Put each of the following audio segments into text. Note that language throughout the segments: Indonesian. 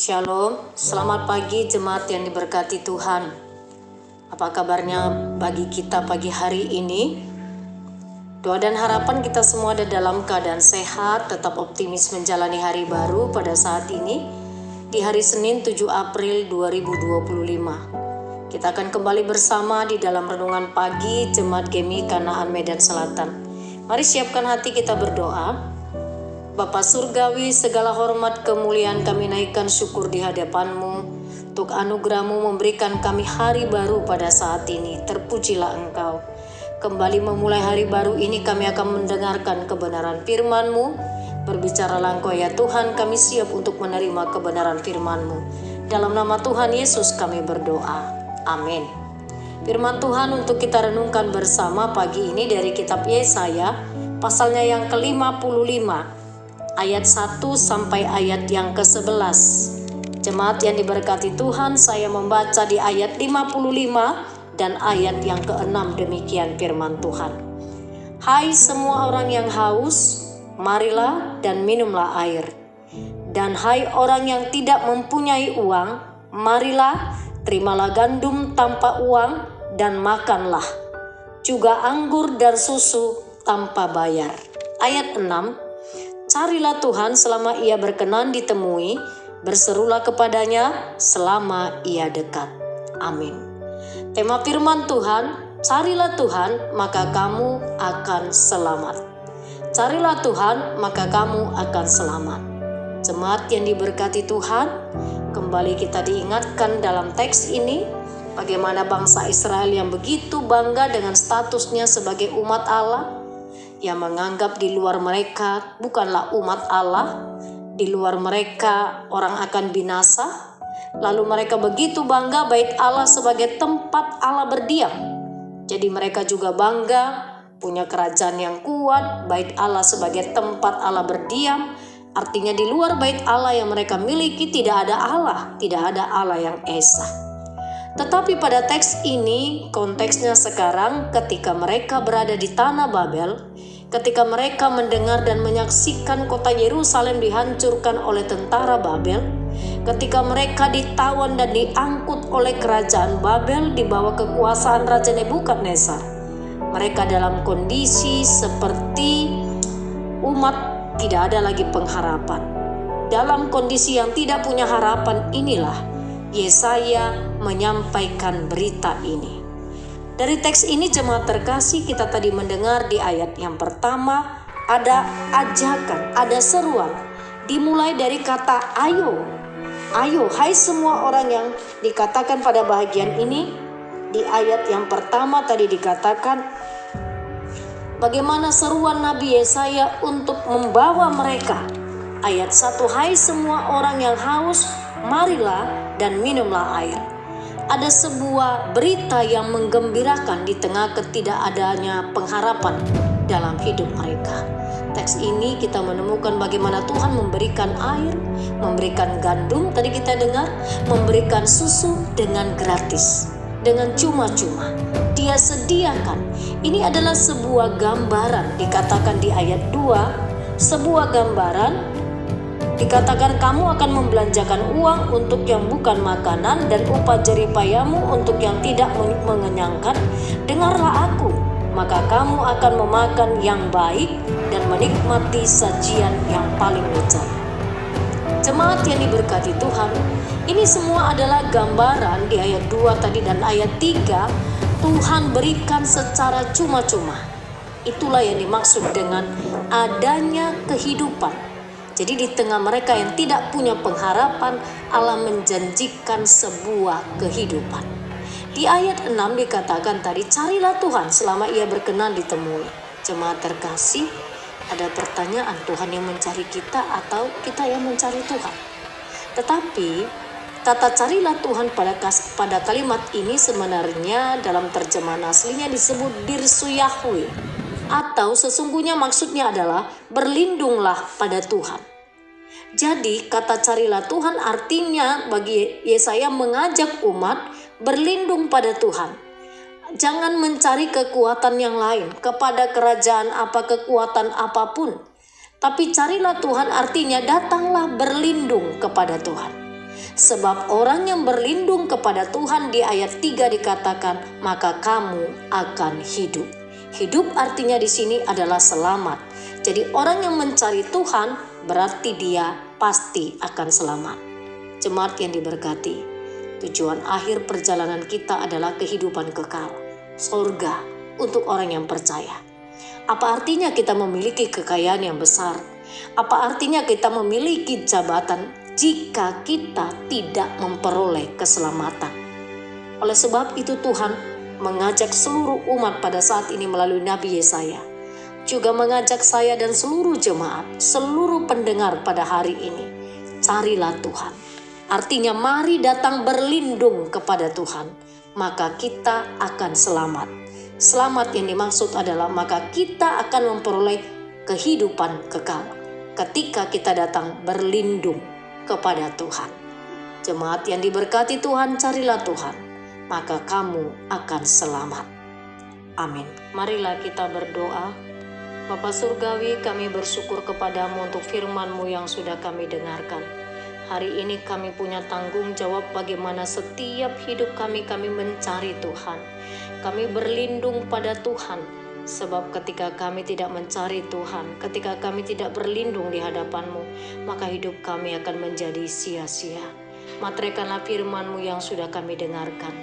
Shalom, selamat pagi jemaat yang diberkati Tuhan. Apa kabarnya bagi kita pagi hari ini? Doa dan harapan kita semua ada dalam keadaan sehat, tetap optimis menjalani hari baru pada saat ini, di hari Senin 7 April 2025. Kita akan kembali bersama di dalam renungan pagi Jemaat GEMI Kanaan Medan Selatan. Mari siapkan hati kita berdoa. Bapa Surgawi, segala hormat kemuliaan kami naikkan syukur di hadapan-Mu. Untuk anugerah-Mu memberikan kami hari baru pada saat ini. Terpujilah Engkau. Kembali memulai hari baru ini kami akan mendengarkan kebenaran firman-Mu. Berbicaralah Engkau ya Tuhan, kami siap untuk menerima kebenaran firman-Mu. Dalam nama Tuhan Yesus kami berdoa. Amin. Firman Tuhan untuk kita renungkan bersama pagi ini dari kitab Yesaya, pasalnya yang ke-55. Ayat 1 sampai ayat yang ke-11. Jemaat yang diberkati Tuhan, saya membaca di ayat 55 dan ayat yang ke-6 demikian firman Tuhan. Hai semua orang yang haus, marilah dan minumlah air. Dan hai orang yang tidak mempunyai uang, marilah, terimalah gandum tanpa uang dan makanlah. Juga anggur dan susu tanpa bayar. Ayat 6. Carilah Tuhan selama ia berkenan ditemui, berserulah kepadanya selama ia dekat. Amin. Tema firman Tuhan, carilah Tuhan maka kamu akan selamat. Carilah Tuhan maka kamu akan selamat. Jemaat yang diberkati Tuhan, kembali kita diingatkan dalam teks ini, bagaimana bangsa Israel yang begitu bangga dengan statusnya sebagai umat Allah, yang menganggap di luar mereka bukanlah umat Allah, di luar mereka orang akan binasa. Lalu mereka begitu bangga bait Allah sebagai tempat Allah berdiam. Jadi mereka juga bangga punya kerajaan yang kuat, bait Allah sebagai tempat Allah berdiam. Artinya di luar bait Allah yang mereka miliki tidak ada Allah yang esa. Tetapi pada teks ini konteksnya sekarang ketika mereka berada di tanah Babel, ketika mereka mendengar dan menyaksikan kota Yerusalem dihancurkan oleh tentara Babel, ketika mereka ditawan dan diangkut oleh kerajaan Babel di bawah kekuasaan Raja Nebukadnezar, mereka dalam kondisi seperti umat tidak ada lagi pengharapan. Dalam kondisi yang tidak punya harapan inilah Yesaya menyampaikan berita ini. Dari teks ini jemaat terkasih, kita tadi mendengar di ayat yang pertama ada ajakan, ada seruan. Dimulai dari kata ayo. Ayo, hai semua orang yang dikatakan pada bahagian ini. Di ayat yang pertama tadi dikatakan bagaimana seruan Nabi Yesaya untuk membawa mereka. Ayat 1, hai semua orang yang haus, marilah dan minumlah air. Ada sebuah berita yang menggembirakan di tengah ketidakadanya pengharapan dalam hidup mereka. Teks ini kita menemukan bagaimana Tuhan memberikan air, memberikan gandum, tadi kita dengar, memberikan susu dengan gratis, dengan cuma-cuma. Dia sediakan. Ini adalah sebuah gambaran, dikatakan di ayat 2, sebuah gambaran. Dikatakan kamu akan membelanjakan uang untuk yang bukan makanan dan upah jeripayamu untuk yang tidak mengenyangkan. Dengarlah aku, maka kamu akan memakan yang baik dan menikmati sajian yang paling lezat. Jemaat yang diberkati Tuhan, ini semua adalah gambaran di ayat 2 tadi dan ayat 3, Tuhan berikan secara cuma-cuma. Itulah yang dimaksud dengan adanya kehidupan. Jadi di tengah mereka yang tidak punya pengharapan, Allah menjanjikan sebuah kehidupan. Di ayat 6 dikatakan tadi, carilah Tuhan selama ia berkenan ditemui. Jemaat terkasih, ada pertanyaan, Tuhan yang mencari kita atau kita yang mencari Tuhan? Tetapi kata carilah Tuhan pada kalimat ini sebenarnya dalam terjemahan aslinya disebut dirsu Yahweh. Atau sesungguhnya maksudnya adalah berlindunglah pada Tuhan. Jadi kata carilah Tuhan artinya bagi Yesaya mengajak umat berlindung pada Tuhan. Jangan mencari kekuatan yang lain, kepada kerajaan kekuatan apapun. Tapi carilah Tuhan artinya datanglah berlindung kepada Tuhan. Sebab orang yang berlindung kepada Tuhan di ayat 3 dikatakan, maka kamu akan hidup. Hidup artinya di sini adalah selamat. Jadi orang yang mencari Tuhan berarti dia pasti akan selamat. Jemaat yang diberkati, tujuan akhir perjalanan kita adalah kehidupan kekal, surga untuk orang yang percaya. Apa artinya kita memiliki kekayaan yang besar? Apa artinya kita memiliki jabatan jika kita tidak memperoleh keselamatan? Oleh sebab itu Tuhan mengajak seluruh umat pada saat ini melalui Nabi Yesaya, juga mengajak saya dan seluruh jemaat, seluruh pendengar pada hari ini, carilah Tuhan. Artinya mari datang berlindung kepada Tuhan, maka kita akan selamat. Selamat yang dimaksud adalah maka kita akan memperoleh kehidupan kekal ketika kita datang berlindung kepada Tuhan. Jemaat yang diberkati Tuhan, carilah Tuhan, maka kamu akan selamat. Amin. Marilah kita berdoa. Bapa Surgawi, kami bersyukur kepadamu untuk firman-Mu yang sudah kami dengarkan. Hari ini kami punya tanggung jawab bagaimana setiap hidup kami mencari Tuhan. Kami berlindung pada Tuhan, sebab ketika kami tidak mencari Tuhan, ketika kami tidak berlindung di hadapan-Mu, maka hidup kami akan menjadi sia-sia. Materaikanlah firman-Mu yang sudah kami dengarkan.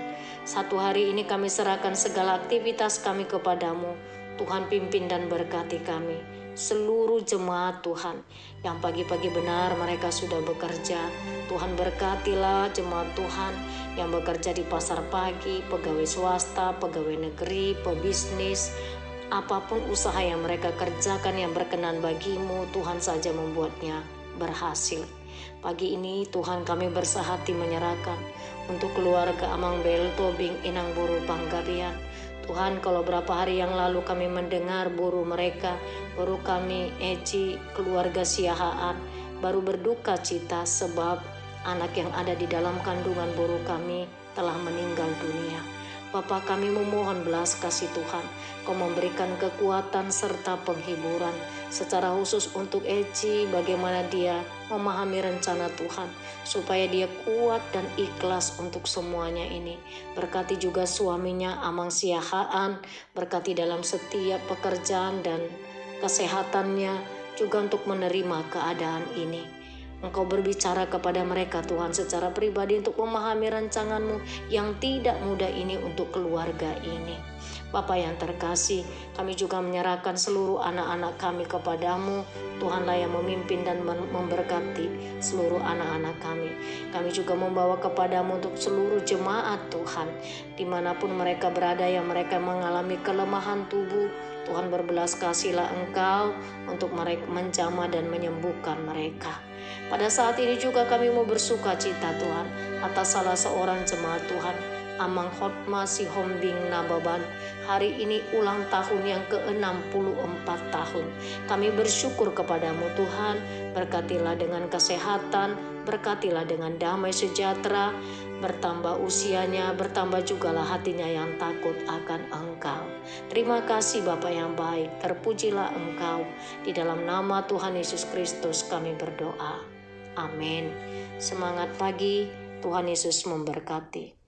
Satu hari ini kami serahkan segala aktivitas kami kepadamu. Tuhan pimpin dan berkati kami. Seluruh jemaat Tuhan yang pagi-pagi benar mereka sudah bekerja. Tuhan berkatilah jemaat Tuhan yang bekerja di pasar pagi, pegawai swasta, pegawai negeri, pebisnis, apapun usaha yang mereka kerjakan yang berkenan bagimu, Tuhan saja membuatnya berhasil. Pagi ini Tuhan kami bersahati menyerahkan untuk keluarga Amang Bel Tobing Inang Buru Panggabian. Tuhan, kalau berapa hari yang lalu kami mendengar buru mereka, baru kami Eci keluarga Siahaan baru berduka cita sebab anak yang ada di dalam kandungan buru kami telah meninggal dunia. Bapa, kami memohon belas kasih Tuhan, Kau memberikan kekuatan serta penghiburan secara khusus untuk Eci, bagaimana dia memahami rencana Tuhan supaya dia kuat dan ikhlas untuk semuanya ini. Berkati juga suaminya Amang Siahaan, berkati dalam setiap pekerjaan dan kesehatannya juga untuk menerima keadaan ini. Engkau berbicara kepada mereka Tuhan secara pribadi untuk memahami rancangan-Mu yang tidak mudah ini untuk keluarga ini. Bapa yang terkasih, kami juga menyerahkan seluruh anak-anak kami kepadamu. Tuhanlah yang memimpin dan memberkati seluruh anak-anak kami. Kami juga membawa kepadamu untuk seluruh jemaat Tuhan. Dimanapun mereka berada yang mereka mengalami kelemahan tubuh, Tuhan berbelas kasihlah Engkau untuk mereka menjamah dan menyembuhkan mereka. Pada saat ini juga kami mau bersuka cita Tuhan atas salah seorang jemaat Tuhan, Amang Hotma Sihombing Nababan. Hari ini ulang tahun yang ke-64 tahun. Kami bersyukur kepadamu Tuhan, berkatilah dengan kesehatan, berkatilah dengan damai sejahtera, bertambah usianya, bertambah jugalah hatinya yang takut akan Engkau. Terima kasih Bapa yang baik, terpujilah Engkau. Di dalam nama Tuhan Yesus Kristus kami berdoa. Amin. Semangat pagi, Tuhan Yesus memberkati.